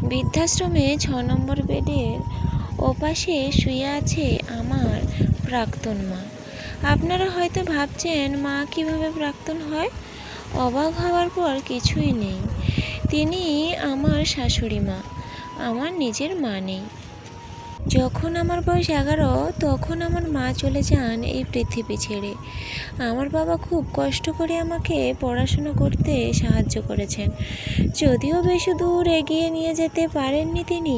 বৃদ্ধাশ্রমে ৬ নম্বর বেডের ওপাশে শুয়ে আছে আমার প্রাক্তন মা। আপনারা হয়তো ভাবছেন মা কিভাবে প্রাক্তন হয়। অবাক হওয়ার পর কিছুই নেই। তিনি আমার শাশুড়ি মা, আমার নিজের মা নেই। যখন আমার বয়স 11 তখন আমার মা চলে যান এই পৃথিবী ছেড়ে। আমার বাবা খুব কষ্ট করে আমাকে পড়াশোনা করতে সাহায্য করেছেন, যদিও বেশি দূর এগিয়ে নিয়ে যেতে পারেননি তিনি।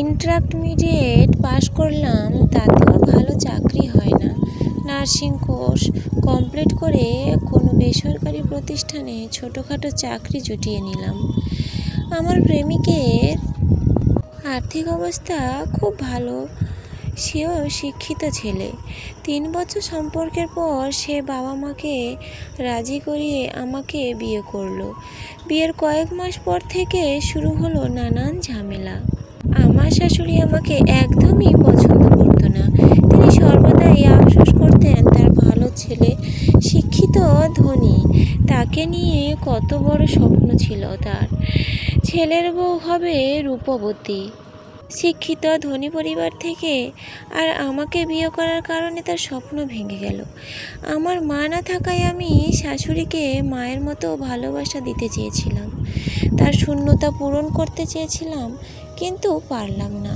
ইন্টারমিডিয়েট পাশ করলাম, তাতেও ভালো চাকরি হয় না। নার্সিং কোর্স কমপ্লিট করে কোনো বেসরকারি প্রতিষ্ঠানে ছোটোখাটো চাকরি জুটিয়ে নিলাম। আমার প্রেমিকের আর্থিক অবস্থা খুব ভালো, সেও শিক্ষিত ছেলে। 3 বছর সম্পর্কের পর সে বাবা মাকে রাজি করিয়ে আমাকে বিয়ে করলো। বিয়ের কয়েক মাস পর থেকে শুরু হলো নানান ঝামেলা। আমার শাশুড়ি আমাকে একদমই পছন্দ করতো না। তিনি সর্বদাই আফসোস করতেন তার ভালো ছেলে শিক্ষিত, ধনী, তাকে নিয়ে কত বড় স্বপ্ন ছিল তার। ছেলের বউ হবে রূপবতী, শিক্ষিত, ধনী পরিবার থেকে, আর আমাকে বিয়ে করার কারণে তার স্বপ্ন ভেঙে গেল। আমার মা না থাকায় আমি শাশুড়িকে মায়ের মতো ভালোবাসা দিতে চেয়েছিলাম, তার শূন্যতা পূরণ করতে চেয়েছিলাম, কিন্তু পারলাম না।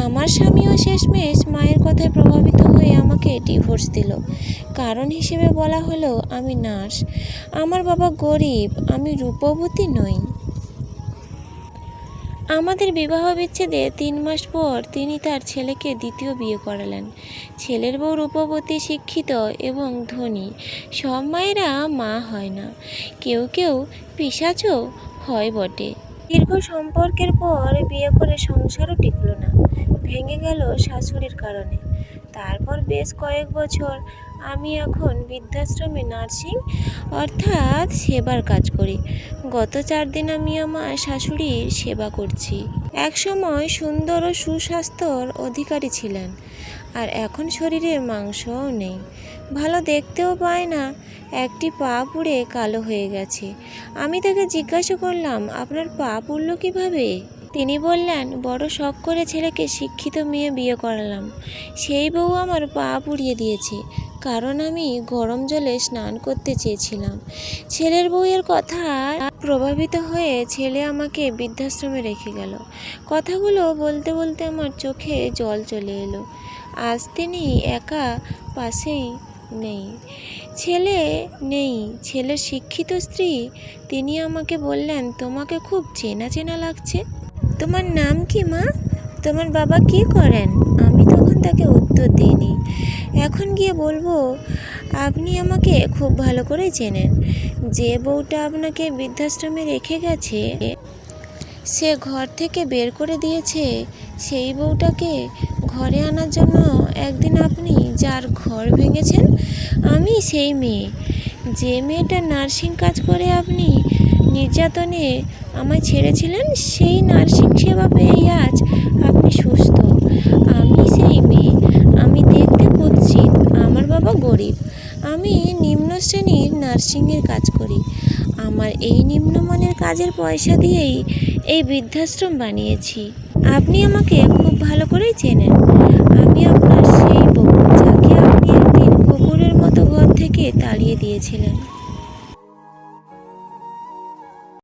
আমার স্বামীও শেষমেশ মায়ের কথায় প্রভাবিত হয়ে আমাকে ডিভোর্স দিল। কারণ হিসেবে বলা হলো আমি নার্স, আমার বাবা গরিব, আমি রূপবতী নই। আমাদের বিবাহ বিচ্ছেদে 3 মাস পর তিনি তার ছেলেকে দ্বিতীয় বিয়ে করালেন। ছেলের বউ রূপবতী, শিক্ষিত এবং ধনী। সব মায়েরা মা হয় না, কেউ কেউ পিশাচও হয় বটে। দীর্ঘ সম্পর্কের পর বিয়ে করে সংসারও টিকল না, ভেঙে গেল শাশুড়ির কারণে। তারপর বেশ কয়েক বছর আমি এখন বৃদ্ধাশ্রমে নার্সিং অর্থাৎ সেবার কাজ করি। গত 4 দিন আমি আমার শাশুড়ির সেবা করছি। একসময় সুন্দর ও সুস্বাস্থ্যর অধিকারী ছিলেন, আর এখন শরীরে মাংসও নেই, ভালো দেখতেও পায় না, একটি পা পুড়ে কালো হয়ে গেছে। আমি তাকে জিজ্ঞাসা করলাম, আপনার পা পুড়ল কীভাবে? তিনি বললেন, বড় শখ করে ছেলেকে শিক্ষিত মেয়ে বিয়ে করালাম, সেই বউ আমার পা পুড়িয়ে দিয়েছে, কারণ আমি গরম জলে স্নান করতে চেয়েছিলাম। ছেলের বউয়ের কথা প্রভাবিত হয়ে ছেলে আমাকে বৃদ্ধাশ্রমে রেখে গেল। কথাগুলো বলতে বলতে আমার চোখে জল চলে এলো। আজ তিনি একা, পাশেই নেই, ছেলে নেই, ছেলের শিক্ষিত স্ত্রী। তিনি আমাকে বললেন, তোমাকে খুব চেনা চেনা লাগছে, তোমার নাম কি মা? তোমার বাবা কি করেন? আমি তখন তাকে উত্তর দিইনি। এখন গিয়ে বলবো, আপনি আমাকে খুব ভালো করে চেনেন। যে বউটা আপনাকে বৃদ্ধাশ্রমে রেখে গেছে, সে ঘর থেকে বের করে দিয়েছে, সেই বউটাকে ঘরে আনার জন্য একদিন আপনি যার ঘর ভেঙেছেন, আমি সেই মেয়ে। যে মেয়েটা নার্সিং কাজ করে আপনি নির্যাতনে আমায় ছেড়েছিলেন, সেই নার্সিং সেবা পেয়ে আজ আপনি সুস্থ। আমি সেই মেয়ে। আমি দেখতে কুৎসিত, আমার বাবা গরিব, আমি নিম্ন শ্রেণীর নার্সিংয়ের কাজ করি। আমার এই নিম্নমানের কাজের পয়সা দিয়েই এই বৃদ্ধাশ্রম বানিয়েছি। আপনি আমাকে খুব ভালো করেই চেনেন। আমি আপনার সেই বউ, যাকে আপনি একদিন কুকুরের মতো ঘর থেকে তাড়িয়ে দিয়েছিলেন।